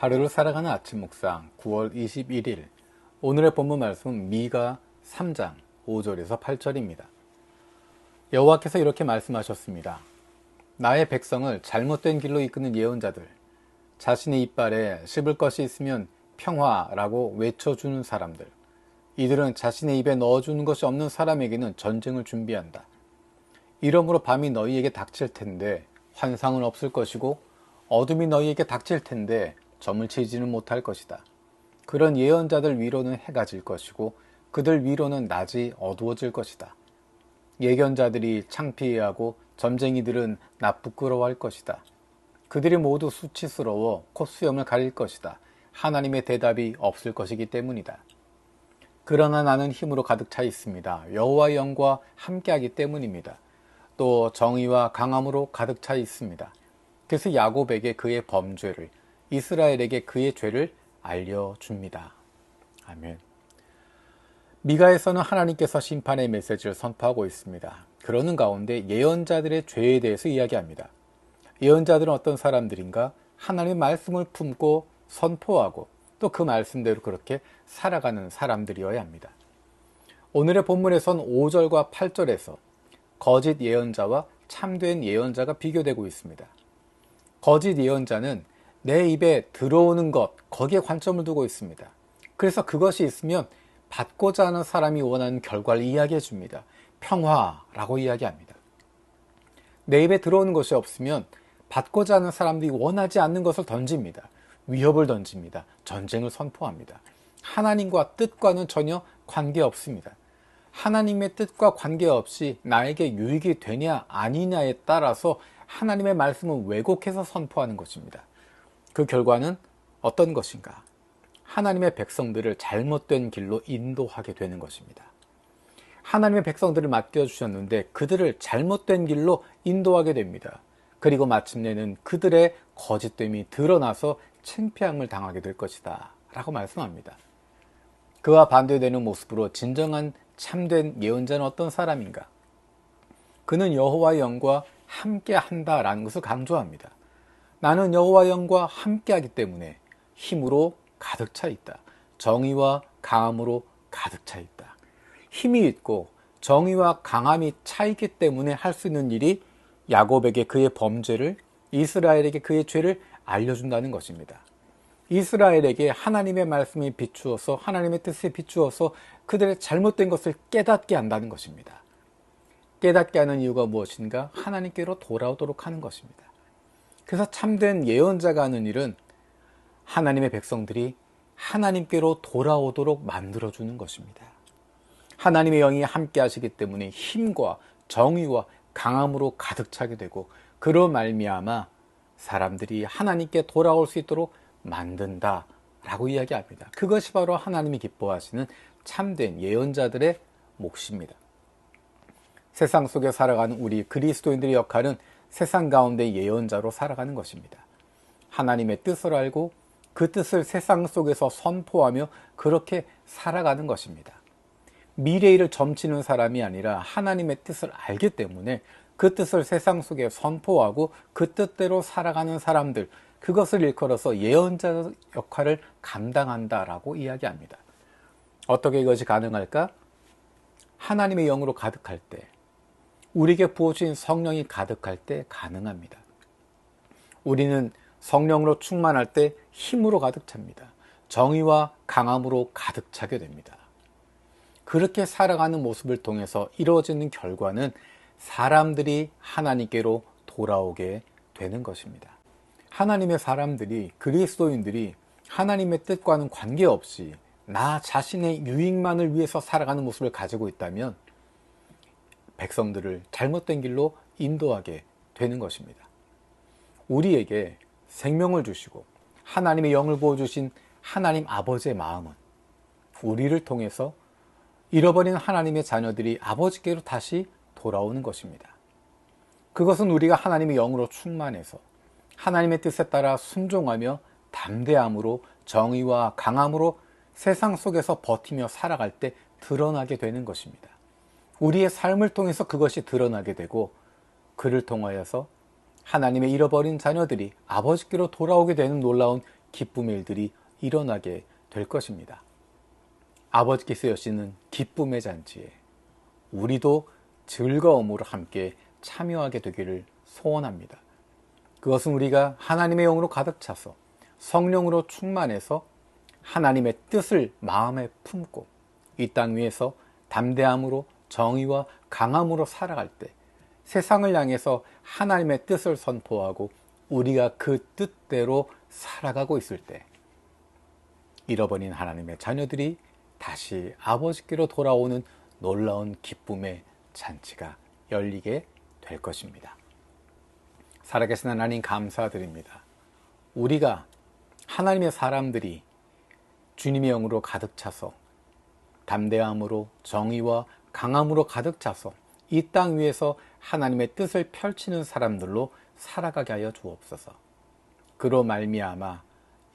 하루를 살아가는 아침 묵상 9월 21일 오늘의 본문 말씀은 미가 3장 5절에서 8절입니다. 여호와께서 이렇게 말씀하셨습니다. 나의 백성을 잘못된 길로 이끄는 예언자들, 자신의 이빨에 씹을 것이 있으면 평화라고 외쳐주는 사람들, 이들은 자신의 입에 넣어주는 것이 없는 사람에게는 전쟁을 준비한다. 이러므로 밤이 너희에게 닥칠 텐데 환상은 없을 것이고 어둠이 너희에게 닥칠 텐데 점을 치지는 못할 것이다. 그런 예언자들 위로는 해가 질 것이고 그들 위로는 낮이 어두워질 것이다. 예견자들이 창피해하고 점쟁이들은 나 부끄러워할 것이다. 그들이 모두 수치스러워 콧수염을 가릴 것이다. 하나님의 대답이 없을 것이기 때문이다. 그러나 나는 힘으로 가득 차 있습니다. 여호와의 영과 함께하기 때문입니다. 또 정의와 강함으로 가득 차 있습니다. 그래서 야곱에게 그의 범죄를, 이스라엘에게 그의 죄를 알려줍니다. 아멘. 미가에서는 하나님께서 심판의 메시지를 선포하고 있습니다. 그러는 가운데 예언자들의 죄에 대해서 이야기합니다. 예언자들은 어떤 사람들인가? 하나님의 말씀을 품고 선포하고 또 그 말씀대로 그렇게 살아가는 사람들이어야 합니다. 오늘의 본문에선 5절과 8절에서 거짓 예언자와 참된 예언자가 비교되고 있습니다. 거짓 예언자는 내 입에 들어오는 것, 거기에 관점을 두고 있습니다. 그래서 그것이 있으면 받고자 하는 사람이 원하는 결과를 이야기해 줍니다. 평화라고 이야기합니다. 내 입에 들어오는 것이 없으면 받고자 하는 사람들이 원하지 않는 것을 던집니다. 위협을 던집니다. 전쟁을 선포합니다. 하나님과 뜻과는 전혀 관계없습니다. 하나님의 뜻과 관계없이 나에게 유익이 되냐 아니냐에 따라서 하나님의 말씀을 왜곡해서 선포하는 것입니다. 그 결과는 어떤 것인가? 하나님의 백성들을 잘못된 길로 인도하게 되는 것입니다. 하나님의 백성들을 맡겨주셨는데 그들을 잘못된 길로 인도하게 됩니다. 그리고 마침내는 그들의 거짓됨이 드러나서 창피함을 당하게 될 것이다 라고 말씀합니다. 그와 반대되는 모습으로 진정한 참된 예언자는 어떤 사람인가? 그는 여호와의 영과 함께 한다라는 것을 강조합니다. 나는 여호와의 영과 함께하기 때문에 힘으로 가득 차 있다. 정의와 강함으로 가득 차 있다. 힘이 있고 정의와 강함이 차 있기 때문에 할 수 있는 일이 야곱에게 그의 범죄를, 이스라엘에게 그의 죄를 알려준다는 것입니다. 이스라엘에게 하나님의 말씀이 비추어서 하나님의 뜻에 비추어서 그들의 잘못된 것을 깨닫게 한다는 것입니다. 깨닫게 하는 이유가 무엇인가? 하나님께로 돌아오도록 하는 것입니다. 그래서 참된 예언자가 하는 일은 하나님의 백성들이 하나님께로 돌아오도록 만들어주는 것입니다. 하나님의 영이 함께 하시기 때문에 힘과 정의와 강함으로 가득 차게 되고 그로 말미암아 사람들이 하나님께 돌아올 수 있도록 만든다라고 이야기합니다. 그것이 바로 하나님이 기뻐하시는 참된 예언자들의 몫입니다. 세상 속에 살아가는 우리 그리스도인들의 역할은 세상 가운데 예언자로 살아가는 것입니다. 하나님의 뜻을 알고 그 뜻을 세상 속에서 선포하며 그렇게 살아가는 것입니다. 미래의 일을 점치는 사람이 아니라 하나님의 뜻을 알기 때문에 그 뜻을 세상 속에 선포하고 그 뜻대로 살아가는 사람들, 그것을 일컬어서 예언자 역할을 감당한다라고 이야기합니다. 어떻게 이것이 가능할까? 하나님의 영으로 가득할 때, 우리에게 부어주신 성령이 가득할 때 가능합니다. 우리는 성령으로 충만할 때 힘으로 가득 찹니다. 정의와 강함으로 가득 차게 됩니다. 그렇게 살아가는 모습을 통해서 이루어지는 결과는 사람들이 하나님께로 돌아오게 되는 것입니다. 하나님의 사람들이, 그리스도인들이 하나님의 뜻과는 관계없이 나 자신의 유익만을 위해서 살아가는 모습을 가지고 있다면 백성들을 잘못된 길로 인도하게 되는 것입니다. 우리에게 생명을 주시고 하나님의 영을 부어주신 하나님 아버지의 마음은 우리를 통해서 잃어버린 하나님의 자녀들이 아버지께로 다시 돌아오는 것입니다. 그것은 우리가 하나님의 영으로 충만해서 하나님의 뜻에 따라 순종하며 담대함으로 정의와 강함으로 세상 속에서 버티며 살아갈 때 드러나게 되는 것입니다. 우리의 삶을 통해서 그것이 드러나게 되고 그를 통하여서 하나님의 잃어버린 자녀들이 아버지께로 돌아오게 되는 놀라운 기쁨의 일들이 일어나게 될 것입니다. 아버지께서 여시는 기쁨의 잔치에 우리도 즐거움으로 함께 참여하게 되기를 소원합니다. 그것은 우리가 하나님의 영으로 가득 차서 성령으로 충만해서 하나님의 뜻을 마음에 품고 이 땅 위에서 담대함으로 정의와 강함으로 살아갈 때 세상을 향해서 하나님의 뜻을 선포하고 우리가 그 뜻대로 살아가고 있을 때 잃어버린 하나님의 자녀들이 다시 아버지께로 돌아오는 놀라운 기쁨의 잔치가 열리게 될 것입니다. 살아계신 하나님 감사드립니다. 우리가 하나님의 사람들이 주님의 영으로 가득 차서 담대함으로 정의와 강함으로 가득 차서 이 땅 위에서 하나님의 뜻을 펼치는 사람들로 살아가게 하여 주옵소서. 그로 말미암아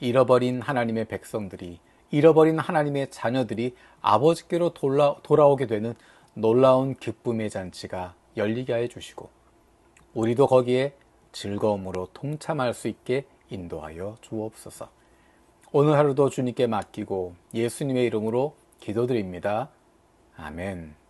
잃어버린 하나님의 백성들이, 잃어버린 하나님의 자녀들이 아버지께로 돌아오게 되는 놀라운 기쁨의 잔치가 열리게 하여 주시고 우리도 거기에 즐거움으로 동참할 수 있게 인도하여 주옵소서. 오늘 하루도 주님께 맡기고 예수님의 이름으로 기도드립니다. 아멘.